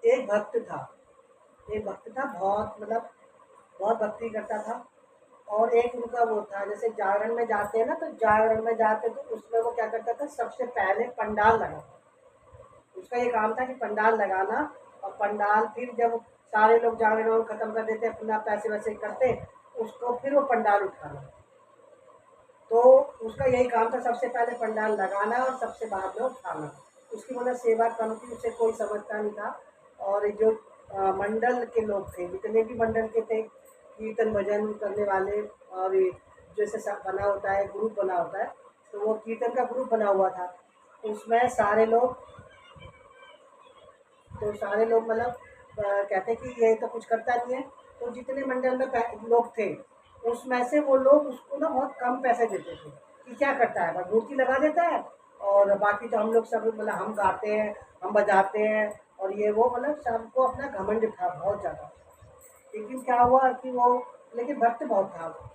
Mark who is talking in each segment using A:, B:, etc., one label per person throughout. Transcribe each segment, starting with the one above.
A: एक भक्त था। एक भक्त था, बहुत मतलब बहुत भक्ति करता था। और एक उनका वो था, जैसे जागरण में जाते हैं ना, तो जागरण में जाते तो उसमें वो क्या करता था, सबसे पहले पंडाल लगाता। उसका ये काम था कि पंडाल लगाना, और पंडाल फिर जब सारे लोग जागरण खत्म कर देते, अपना पैसे वैसे करते, उसको फिर वो पंडाल उठाना। तो उसका यही काम था, सबसे पहले पंडाल लगाना और सबसे बाद में उठाना। उसकी मतलब सेवा कम थी, उसे कोई समझता नहीं था। और जो मंडल के लोग थे, जितने भी मंडल के थे, कीर्तन भजन करने वाले, और ये जैसे बना होता है, ग्रुप बना होता है, तो वो कीर्तन का ग्रुप बना हुआ था। उसमें सारे लोग, तो सारे लोग मतलब कहते कि ये तो कुछ करता नहीं है। तो जितने मंडल में लोग थे, उसमें से वो लोग उसको ना बहुत कम पैसे देते थे, कि क्या करता है, बस मूर्ति लगा देता है, और बाकी तो हम लोग सब मतलब हम गाते हैं, हम बजाते हैं, और ये वो मतलब सबको अपना घमंड था बहुत ज़्यादा। लेकिन क्या हुआ कि वो, लेकिन भक्त बहुत था वो।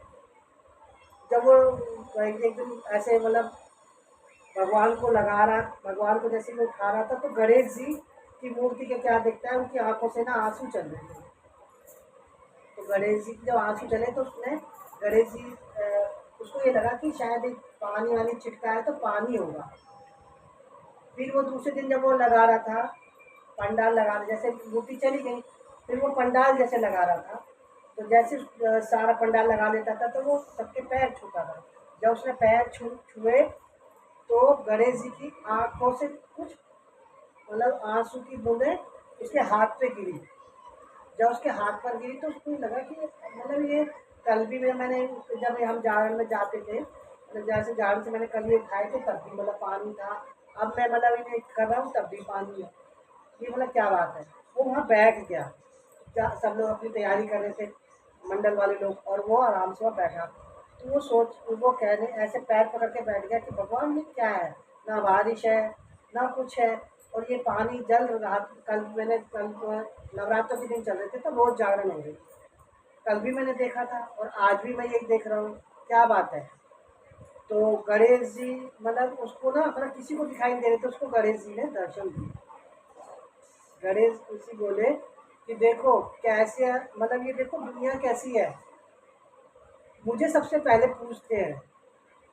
A: जब वो एक दिन ऐसे मतलब भगवान को लगा रहा, भगवान को जैसे वो उठा रहा था, तो गणेश जी की मूर्ति के क्या दिखता है, उनकी आंखों से ना आंसू चल रहे थे। तो गणेश जी के जब आंसू चले, तो उसने गणेश जी उसको ये लगा कि शायद एक पानी वानी छिटका है, तो पानी होगा। फिर वो दूसरे दिन जब वो लगा रहा था, पंडाल लगा रहा, जैसे मूर्ति चली गई, फिर वो पंडाल जैसे लगा रहा था, तो जैसे सारा पंडाल लगा लेता था, तो वो सबके पैर छूता था। जब उसने पैर छुए, तो गणेश जी की आंखों से कुछ मतलब आंसू की बूंदें उसके हाथ पे गिरी। जब उसके हाथ पर गिरी, तो उसको लगा कि मतलब ये कल भी मैंने जब हम जागरण में जाते थे, मतलब जैसे जागरण से मैंने कल ये खाए थे, तब भी मतलब पानी था। अब मैं मतलब इन्हें कर रहा हूँ, तब भी पानी है। ये मतलब क्या बात है। वो वहाँ बैठ गया, सब लोग अपनी तैयारी कर रहे थे, मंडल वाले लोग, और वो आराम से वहाँ बैठा। तो वो कहने ऐसे पैर पकड़ के बैठ गया कि भगवान ये क्या है, ना बारिश है, ना कुछ है, और ये पानी जल रहा। कल नवरात्र के दिन चल रहे थे, तो रोज जागरण हो रही। कल भी मैंने देखा था, और आज भी मैं यही देख रहा हूँ, क्या बात है। तो गणेश जी मतलब उसको ना अपना किसी को दिखाई नहीं दे रहे थे, उसको गणेश जी ने दर्शन दिए। गणेश ऋषि बोले कि देखो कैसे है, मतलब ये देखो दुनिया कैसी है, मुझे सबसे पहले पूछते हैं।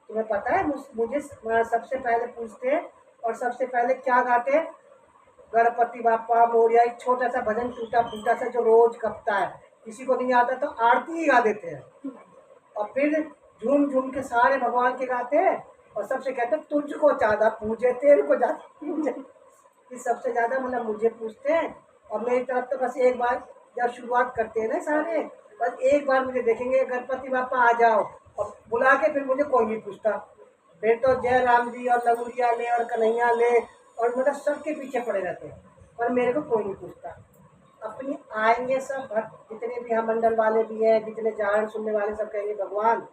A: तुम्हें पता है मुझे सबसे पहले पूछते हैं, और सबसे पहले क्या गाते हैं, गणपति बापा मोरया, एक छोटा सा भजन टूटा फूटा सा जो रोज कपता है, किसी को नहीं आता तो आरती ही गा देते हैं। और फिर झूम झूम के सारे भगवान के गाते हैं, और सबसे कहते हैं तुझको ज्यादा पूजे, तेरे को ज्यादा पूजे। कि सबसे ज्यादा मतलब मुझे पूछते हैं, और मेरी तरफ तो बस एक बार जब शुरुआत करते हैं ना सारे, बस एक बार मुझे देखेंगे गणपति बापा आ जाओ, और बुला के फिर मुझे कोई नहीं पूछता। फिर तो जय राम जी और लगुड़िया ले और कन्हैया ले, और मतलब सबके पीछे पड़े रहते हैं, पर मेरे को कोई नहीं पूछता। अपनी आएंगे सब भक्त, जितने भी हम मंडल वाले भी हैं, जितने जागरण सुनने वाले, सब कहेंगे भगवान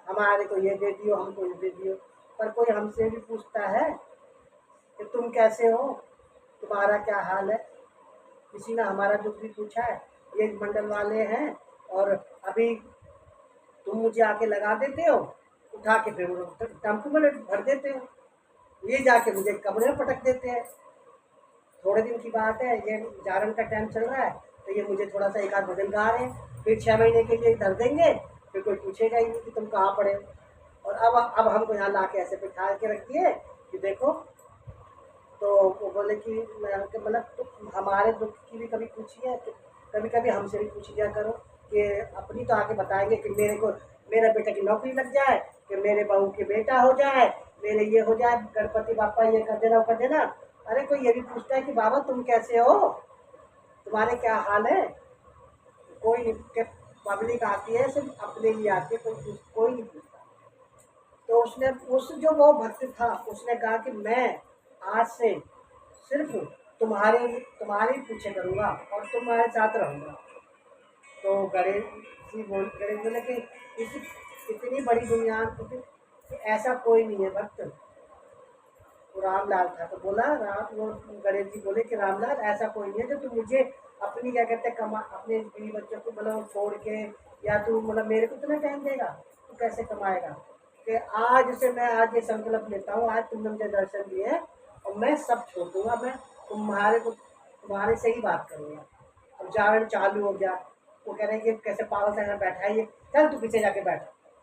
A: हमारे को ये दे दियो, हमको ये दे दियो। पर कोई हमसे भी पूछता है कि तुम कैसे हो, तुम्हारा क्या हाल है। किसी ने हमारा दुख भी पूछा है, ये मंडल वाले हैं, और अभी तुम मुझे आके लगा देते हो, उठा के फिर टेम्पो में भर देते हो, ये जाके मुझे कमरे में पटक देते हैं। थोड़े दिन की बात है, ये जागरण का टाइम चल रहा है, तो ये मुझे थोड़ा सा एक आध भजन गा रहे हैं, फिर 6 महीने के लिए धर देंगे, फिर कोई पूछेगा ही नहीं कि तुम कहाँ पड़े हो। और अब हमको यहाँ ला के ऐसे बिठा के रख दिए कि देखो। तो वो बोले कि मतलब तो हमारे दुख की भी कभी पूछिए, तो कभी कभी हमसे भी पूछ लिया करो, कि अपनी तो आके बताएंगे कि मेरे को मेरा बेटा की नौकरी लग जाए, कि मेरे बहू के बेटा हो जाए, मेरे ये हो जाए, गणपति बापा ये कर देना वो कर देना। अरे कोई ये भी पूछता है कि बाबा तुम कैसे हो, तुम्हारे क्या हाल है। कोई नहीं पब्लिक आती है सिर्फ अपने लिए आती है, कोई नहीं पूछता। तो उसने उस जो वो भक्त था, उसने कहा कि मैं आज से सिर्फ तुम्हारे तुम्हारे पीछे करूँगा और तुम्हारे साथ रहूँगा। तो गणेश बोले कि इस इतनी बड़ी दुनिया कि ऐसा कोई नहीं है भक्त। वो रामलाल था, तो बोला राम, वो गणेश जी बोले कि रामलाल ऐसा कोई नहीं है जो तू मुझे अपनी क्या कहते हैं कमा, अपने बीवी बच्चों को मतलब छोड़ के, या तू मतलब मेरे को इतना टाइम देगा, तू कैसे कमाएगा। कि आज से मैं आज ये संकल्प लेता हूँ, आज तुमने मुझे दर्शन दिए और मैं सब छोड़ दूंगा, मैं तुम्हारे को तुम्हारे से ही बात करूँगा। अब जागरण चालू हो गया, वो कह रहे हैं कि कैसे पागल सा यहाँ बैठा है ये, चल तू पीछे जाके बैठ।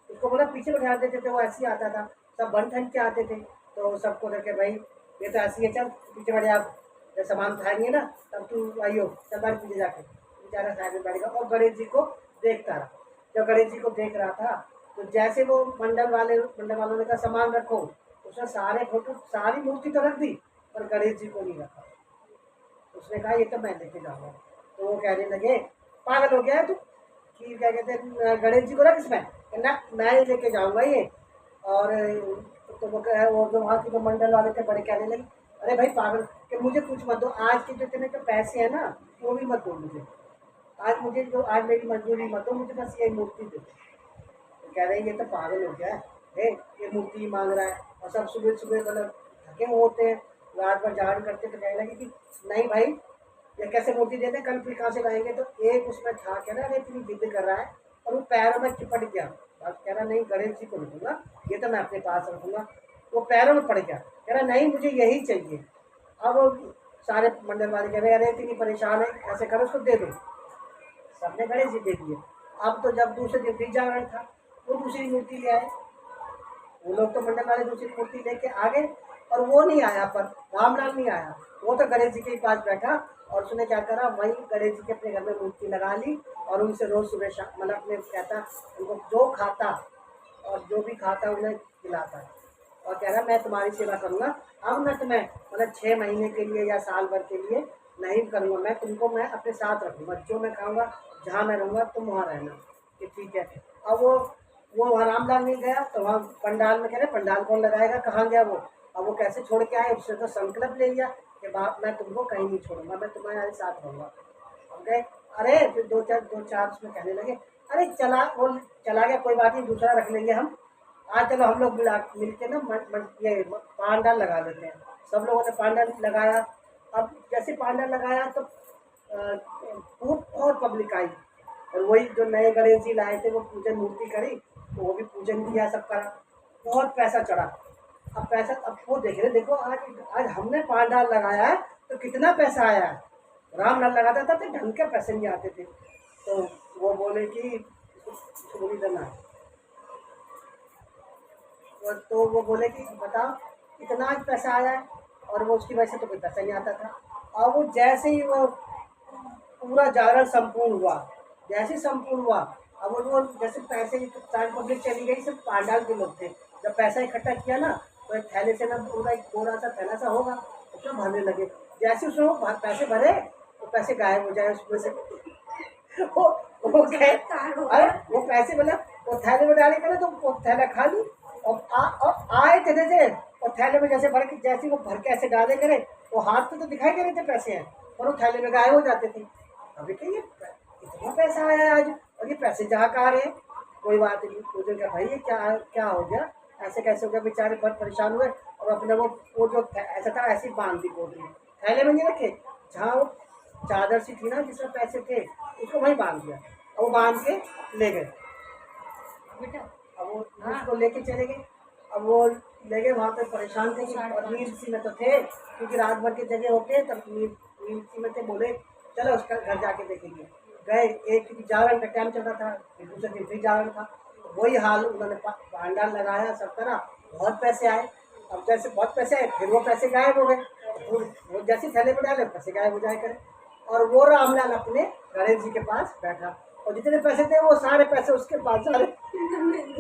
A: उसको बोला पीछे बैठा देते थे, वो ऐसे ही आता था, सब बन ठन के आते थे, तो सबको देखे भाई ये तो ऐसी है, चल पीछे बैठे, आप जब सामान उठाएंगे ना तब तू आइयो, चल बैठ पीछे जाके। बेचारा साइड में बैठ गया और गणेश जी को देखता रहा। जब गणेश जी को देख रहा था तो जैसे वो मंडल वालों ने कहा सामान रखो, उसने सारे फोटो सारी मूर्ति तो रख दी पर गणेश जी को नहीं रखा। उसने कहा ये तो मैं लेके जाऊंगा। तो वो कहने लगे पागल हो गया है तू, कि क्या कहते हैं गणेश जी को रख इसमें, ना मैं ही लेके जाऊंगा ये। और तो वो जो वहाँ के जो मंडल वाले थे बड़े कहने लगे अरे भाई पागल, कि मुझे कुछ मत दो, आज के जितने के पैसे हैं ना वो भी मत दो मुझे, आज मुझे जो आज मेरी मजदूरी मत दो, मुझे बस ये मूर्ति दे। तो कह रहे हैं ये तो पागल हो गया है, ये मूर्ति मांग रहा है। और सब सुबह सुबह मतलब थके हुए होते हैं, रात भर जागरण करते, तो कहने लगे कि नहीं भाई ये कैसे मूर्ति देते हैं, कल फिर कहाँ से लाएंगे। तो एक उसमें था कह रहा है इतनी जिद कर रहा है और वो पैरों में चिपट गया। अब कह रहा नहीं गणेश जी को रखूंगा, ये तो मैं अपने पास रखूंगा। वो पैरों में पड़ गया, कह रहा नहीं मुझे यही चाहिए। अब वो सारे मंडल वाले कह रहे अरे इतनी परेशान है, ऐसे करो उसको दे दो। सबने गणेश जी दे दिए। अब तो जब दूसरे दिन फिर जागरण था, वो दूसरी मूर्ति ले आए। वो लोग तो मंडल वाले दूसरी मूर्ति लेके आ गए और वो नहीं आया, पर रामलाल नहीं आया। वो तो गणेश जी के पास बैठा और उसने क्या करा, वहीं गणेश जी के अपने घर में मूर्ति लगा ली और उनसे रोज सुबह शाम मतलब अपने कहता उनको जो खाता और जो भी खाता उन्हें खिलाता और कह रहा मैं तुम्हारी सेवा करूँगा। अब मैं तुम्हें मतलब 6 महीने के लिए या साल भर के लिए नहीं करूँगा, मैं तुमको मैं अपने साथ रखूँगा, जो मैं खाऊँगा जहाँ मैं रहूँगा तुम वहाँ रहना, कि ठीक है। अब वो वहाँ रामलाल नहीं गया तो वहाँ पंडाल में कह रहे पंडाल कौन लगाएगा, कहाँ गया वो। अब वो कैसे छोड़ के आए, उसने तो संकल्प ले लिया कि बाप मैं तुमको कहीं नहीं छोड़ूंगा, मैं तुम्हारे साथ रहूँगा। हम गए, अरे फिर दो चार उसमें कहने लगे अरे चला वो चला गया कोई बात नहीं, दूसरा रख लेंगे हम, आज चलो हम लोग मिल के ना ये पांडाल लगा देते हैं। सब लोगों ने पांडाल लगाया। अब जैसे पांडाल लगाया तो बहुत पब्लिक आई और वही जो नए गणेश जी लाए थे वो पूजन मूर्ति करी, तो वो भी पूजन किया, सब करा, बहुत पैसा चढ़ा। अब पैसा अब वो देख रहे देखो आज आज हमने पांडाल लगाया है तो कितना पैसा आया है। राम लाल लगाता था तो ढंग के पैसे नहीं आते थे। तो वो बोले कि इसको बोली देना है। तो वो बोले कि बताओ इतना आज पैसा आया है, और वो उसकी वजह से तो कोई पैसा नहीं आता था। और वो जैसे ही वो पूरा जागरण संपूर्ण हुआ, जैसे संपूर्ण हुआ, अब वो जैसे पैसे सारी पब्लिक चली गई, सब पांडाल के लोग थे। जब पैसा इकट्ठा किया ना तो एक थैले से ना पूरा एक बोरा सा थैला सा होगा उसमें भरने लगे। जैसे उसमें वो पैसे भरे तो पैसे गायब हो जाए उसमें से। वो कहे अरे वो पैसे मतलब वो थैले में डाले करे तो वो थैला खाली और आए थे और थैले में जैसे भर के जैसे वो भर के ऐसे डाले करे वो हाथ तो दिखाई दे रहे थे पैसे हैं और वो थैले में गायब हो जाते थे। अभी क्या ये इतना पैसा आया है आज और ये पैसे जहाँ कहाँ रहे। कोई बात नहीं, मुझे क्या भाई ये क्या क्या हो गया, ऐसे कैसे हो गया। बेचारे बहुत परेशान हुए और अपने वो जो ऐसा था ऐसी बांध दी पोटली, थैले में नहीं रखे, जहाँ वो चादर सी थी ना जिसमें पैसे थे उसको वहीं बांध दिया और वो बांध के ले गए। अब वो उसको लेके चले गए। अब वो ले गए वहाँ पे परेशान थे और नींद सी में तो थे क्योंकि रात भर की जगह होते तब नींद सी में थे। बोले चलो उसका घर जाके देखेंगे। गए, एक जागरण का टाइम चल रहा था, फिर दूसरे दिन फिर जागरण था, वही हाल उन्होंने पांडाल लगाया, सब करा, बहुत पैसे आए। अब जैसे बहुत पैसे आए फिर वो पैसे गायब हो गए, वो जैसे थैले में डाले पैसे गायब हो जाए करे। और वो रामलाल अपने गणेश जी के पास बैठा और जितने पैसे थे वो सारे पैसे उसके पास सारे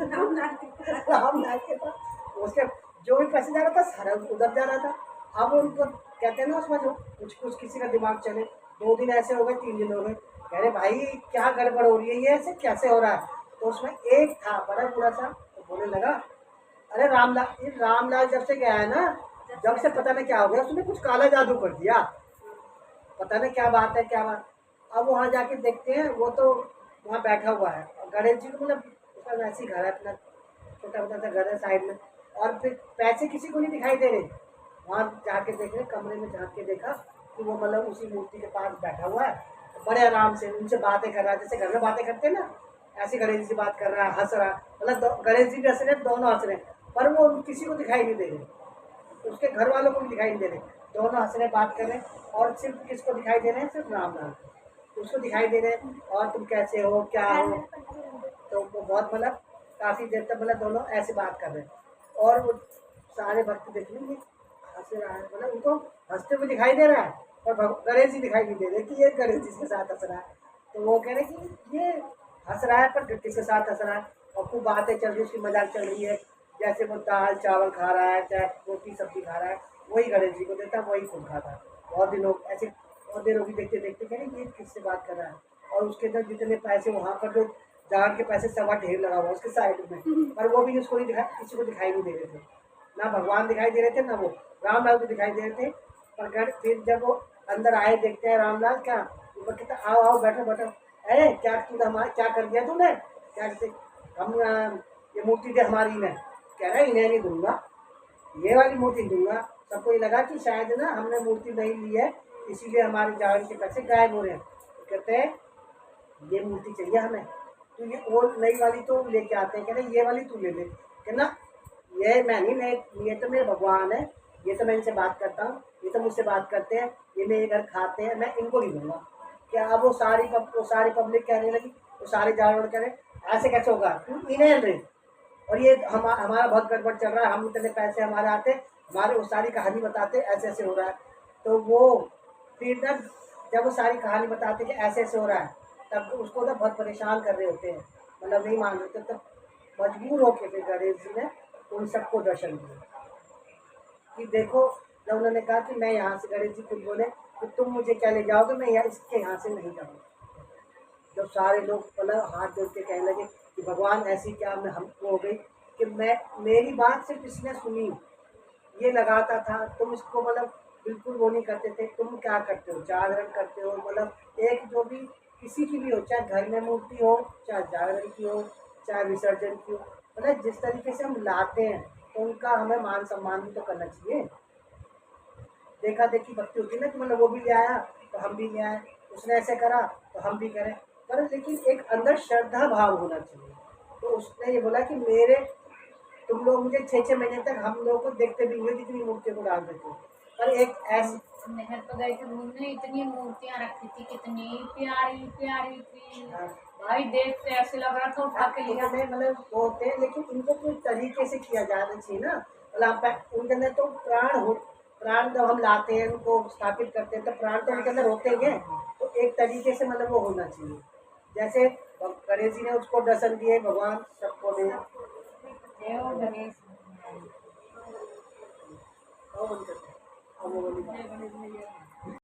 A: रामलाल के पास, उसके जो भी पैसे जा रहा था सारा उधर जा रहा था। अब उनको कहते हैं ना उसमें जो कुछ किसी का दिमाग चले, 2 दिन ऐसे हो गए, 3 दिन हो गए, कह रहे भाई क्या गड़बड़ हो रही है, ये ऐसे कैसे हो रहा है। तो उसमें एक था बड़ा बुरा सा, तो बोलने लगा अरे रामलाल जब से गया है ना, जब से पता नहीं क्या हो गया, उसने कुछ काला जादू कर दिया, पता नहीं क्या बात है क्या बात। अब वहाँ जाके देखते हैं वो तो वहाँ बैठा हुआ है और गणेश जी को मतलब उसका वैसे ही घर है, अपना छोटा मोटा सा घर है साइड में, और फिर पैसे किसी को नहीं दिखाई दे रहे। वहाँ जाके देख रहे, कमरे में झाँक के देखा कि वो मतलब उसी मूर्ति के पास बैठा हुआ है, बड़े आराम से उनसे बातें कर रहा है, जैसे घर में बातें करते हैं ना ऐसे गणेश जी से बात कर रहा है, हंस रहा, मतलब गणेश जी भी हंस रहे, दोनों हंस रहे, पर वो किसी को दिखाई नहीं दे रहे। उसके घर वालों को भी दिखाई नहीं दे रहे, दोनों हंस रहे बात कर रहे हैं, और सिर्फ किसको दिखाई दे रहे हैं, सिर्फ रामलाल को उसको दिखाई दे रहे हैं, और तुम कैसे हो क्या हो। तो वो बहुत मतलब काफ़ी देर तक मतलब दोनों ऐसे बात कर रहे हैं, और वो सारे भक्त देख लेंगे हंस रहा है, मतलब उनको हंसते हुए दिखाई दे रहा है, और गणेश जी दिखाई नहीं दे रहे कि ये गणेश जी के साथ हंस रहा है। तो वो कह रहे कि ये हंस रहा है पर किसके साथ हंस रहा है, और खूब बातें चल रही, उसकी मजाक चल रही है, जैसे वो दाल चावल खा रहा है, चाहे रोटी सब्जी खा रहा है, वही गणेश जी को देता है, वही खुद खाता है। बहुत दिनों ऐसे बहुत देर होगी देखते देखते, कह रहे ये किससे बात कर रहा है, और उसके अंदर जितने पैसे वहाँ पर जो जान के पैसे सवा ढेर लगा हुआ उसके साइड में, पर वो भी उसको नहीं दिखा, किसी को दिखाई नहीं दे रहे थे, ना भगवान दिखाई दे रहे थे, ना वो रामलाल को दिखाई दे रहे थे। पर फिर जब वो अंदर आए, देखते हैं रामलाल क्या ऊपर, कहता आओ आओ बैठो बैठो, अरे क्या तूने हमारा क्या कर दिया तूने, क्या जैसे हम ये मूर्ति दे हमारी में, कह रहा है इन्हें नहीं दूंगा, ये वाली मूर्ति दूंगा। सबको ये लगा कि शायद ना हमने मूर्ति नहीं ली है, इसीलिए हमारे जान के पैसे गायब हो रहे हैं। तो कहते हैं ये मूर्ति चाहिए हमें, तो ये और नई वाली तो लेके आते हैं, कह रहे ये वाली तू ले ले, कहना ये मैं नहीं, मैं ये तो मेरे भगवान है, ये तो मैं इनसे बात करता हूँ, ये तो मुझसे बात करते हैं, ये मेरे घर खाते हैं, मैं इनको नहीं दूंगा। क्या अब वो सारी पब्लिक कहने लगी, वो सारे जानवर कह रहे ऐसे कैसे होगा, तू इन्हें दे, और ये हमारा बहुत गड़बड़ चल रहा है, हम इतने पैसे हमारे आते, हमारे वो सारी कहानी बताते ऐसे ऐसे हो रहा है। तो वो फिर ना जब वो सारी कहानी बताते कि ऐसे ऐसे हो रहा है, तब उसको ना बहुत परेशान कर रहे होते हैं, मतलब नहीं मान रहे, तब मजबूर होके फिर गणेश जी ने उन सबको दर्शन दिए कि देखो, जब उन्होंने कहा कि मैं यहाँ से, गणेश जी खुद बोले कि तुम मुझे क्या ले जाओगे, मैं यहाँ इसके यहाँ से नहीं जाऊँगा। जब सारे लोग मतलब हाथ जोड़ के कहने लगे कि भगवान ऐसी क्या मैं हमको हो गई कि मैं मेरी बात सिर्फ इसने सुनी, ये लगाता था, तुम इसको मतलब बिल्कुल वो नहीं करते थे, तुम क्या करते हो, जागरण करते हो, मतलब एक जो भी किसी की भी हो, चाहे घर में मूर्ति हो, चाहे जागरण की हो, चाहे विसर्जन की हो, मतलब जिस तरीके से हम लाते हैं तो उनका हमें मान सम्मान भी तो करना चाहिए। देखा देखी भक्ति होती है ना कि मतलब वो भी ले आया तो हम भी ले आए, उसने ऐसे करा तो हम भी करें, पर लेकिन एक अंदर श्रद्धा भाव होना चाहिए। तो उसने ये बोला कि मेरे तुम लोग मुझे 6-6 महीने तक हम लोग को देखते भी हुए कितनी मूर्तियों को डाल देते, पर एक ऐसी
B: नहर पर गए थे घूमने, इतनी मूर्तियां रखी थी, कितनी प्यारी प्यारी थी।
A: हाँ,
B: भाई देख के ऐसे लग रहा था उठा के लिया।
A: इतने मतलब वो होते हैं, लेकिन इनको कुछ तरीके से किया जाना चाहिए ना, मतलब उनके अंदर तो प्राण जब हम लाते हैं उनको स्थापित करते हैं तो प्राण तो उनके अंदर होते ही हैं, तो एक तरीके से मतलब वो होना चाहिए। जैसे गणेश जी ने उसको दर्शन दिए, भगवान सबको दे।
B: जय हो गणेश।
A: और वो बोली बात।
B: जय गणेश भैया।